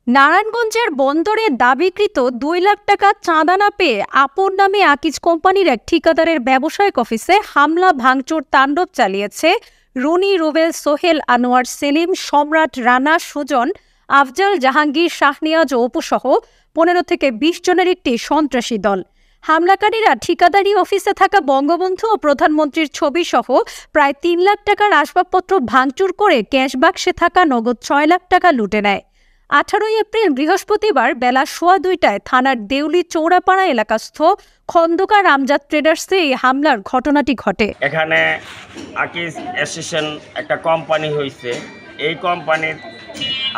নারায়ণগঞ্জের বন্দরে দাবিকৃত 2 লাখ টাকা চাঁদা না পেয়ে আপন নামে আকিজ কোম্পানির এক ঠিকাদারের ব্যবসায়িক অফিসে হামলা ভাঙচুর তাণ্ডব চালিয়েছে রুনি, রুবেল, সোহেল, আনোয়ার, সেলিম, সম্রাট, রানা, সুজন, আফজাল, জাহাঙ্গীর, শাহনিয়াজ ও অপুসহ 15 থেকে 20 জনের একটি সন্ত্রাসী দল। হামলাকারীরা ঠিকাদারি অফিসে থাকা বঙ্গবন্ধু ও প্রধানমন্ত্রীর ছবি সহ প্রায় 3 লাখ টাকার আসবাবপত্র ভাঙচুর করে ক্যাশ বাক্সে থাকা নগদ 6 লাখ টাকা লুটে নেয়। 18 এপ্রিল বৃহস্পতিবার বেলা 2:15টায় থানার দেউলি চৌরাপাড়া এলাকাস্থ খন্দকার আমজাদ ট্রেডার্সে এই হামলার ঘটনাটি ঘটে। এখানে আকিজ অ্যাসোসিয়েশন একটা কোম্পানি হয়েছে। এই কোম্পানির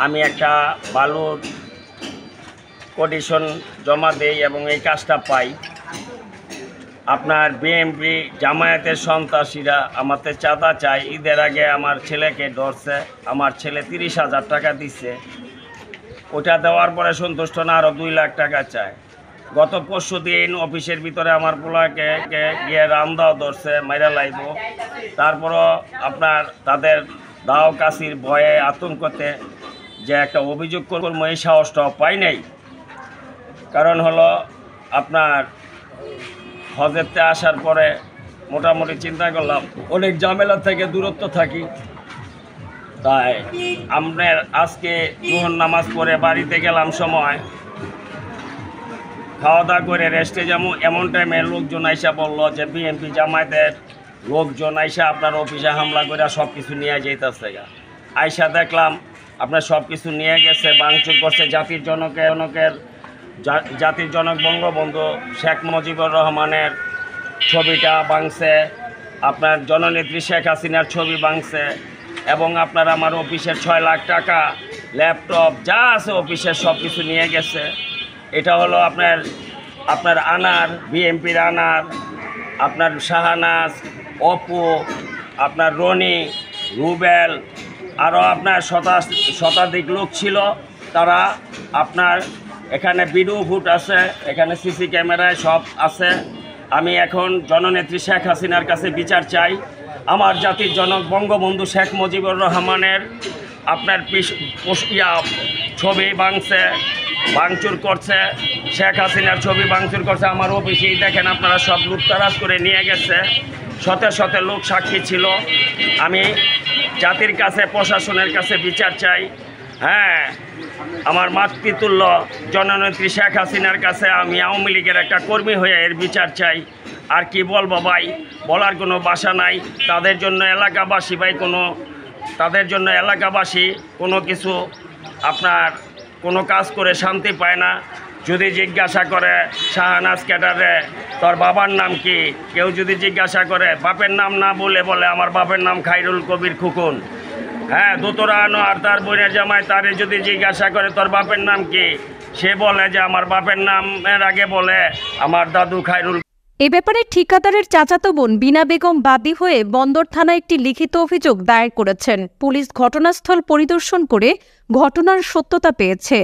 আমি একটা বালুর কোটেশন জমা দেই এবং এই কাজটা পাই। আপনার বিএনপি জামায়াতের সন্ত্রাসীরা আমাদের চাঁদা চায়। ঈদের আগে আমার ছেলেকে ধরছে, আমার ছেলে 30,000 টাকা দিচ্ছে। ওটা দেওয়ার পরে সন্তুষ্ট না, আরও 2 লাখ টাকা চায়। গত পরশু দিন অফিসের ভিতরে আমার পোলাকে গিয়ে রামদাও ধরছে, মাইরা লাইব। তারপরও আপনার তাদের দাও কাশির ভয়ে আতঙ্কতে যে একটা অভিযোগ করবো এই সাহসটাও পাই নাই। কারণ হলো আপনার হজেতে আসার পরে মোটামুটি চিন্তা করলাম অনেক ঝামেলা থেকে দূরত্ব থাকি, তাই আমরা আজকে জোহর নামাজ পড়ে বাড়িতে গেলাম, সময় খাওয়া দাওয়া করে রেস্টে যাবো। এমন টাইমে লোকজন আইসা বললো যে বিএনপি জামায়াতের লোকজন আইসা আপনার অফিসে হামলা করে সব কিছু নিয়ে যেতেছে। আইসা দেখলাম আপনার সব কিছু নিয়ে গেছে, ভাঙচুর করছে। জাতির জনক বঙ্গবন্ধু শেখ মুজিবুর রহমানের ছবিটা ভাঙছে, আপনার জননেত্রী শেখ হাসিনার ছবি ভাঙছে এবং আপনার আমার অফিসের 6 লাখ টাকা, ল্যাপটপ যা আছে অফিসের সব কিছু নিয়ে গেছে। এটা হলো আপনার আনার, বিএনপির আনার, আপনার শাহানাজ, অপু, আপনার রনি, রুবেল, আরও আপনার শতাধিক লোক ছিল। তারা আপনার এখানে ভিডিও ফুট আছে, এখানে সিসি ক্যামেরায় সব আছে। আমি এখন জননেত্রী শেখ হাসিনার কাছে বিচার চাই। আমার জাতির জনক বঙ্গবন্ধু শেখ মুজিবুর রহমানের আপনার ছবি ভাঙচুর করছে, শেখ হাসিনার ছবি ভাঙচুর করছে। আমার অফিসেই দেখেন আপনারা সব লুটতরাজ করে নিয়ে গেছে। শত শত লোক সাক্ষী ছিল। আমি জাতির কাছে, প্রশাসনের কাছে বিচার চাই। হ্যাঁ, আমার মাতৃতুল্য জননেত্রী শেখ হাসিনার কাছে আমি আওয়ামী লীগের একটা কর্মী হয়ে এর বিচার চাই। আর কি বলবো ভাই, বলার কোনো ভাষা নাই। তাদের জন্য এলাকাবাসী কোনো কিছু আপনার কোনো কাজ করে শান্তি পায় না। যদি জিজ্ঞাসা করে শাহনাজ ক্যাডারে তোর বাবার নাম কি, কেউ যদি জিজ্ঞাসা করে বাপের নাম না বলে আমার বাপের নাম খায়রুল কবির খুকুন। হ্যাঁ, দোতরা আর তার বোনের জামাই তারে যদি জিজ্ঞাসা করে তোর বাপের নাম কি, সে বলে যে আমার বাপের নামের আগে বলে আমার দাদু খায়রুল। এ ব্যাপারে ঠিকাদারের চাচাতো বোন বিনা বেগম বাদী হয়ে বন্দর থানায় একটি লিখিত অভিযোগ দায়ের করেছেন। পুলিশ ঘটনাস্থল পরিদর্শন করে ঘটনার সত্যতা পেয়েছে।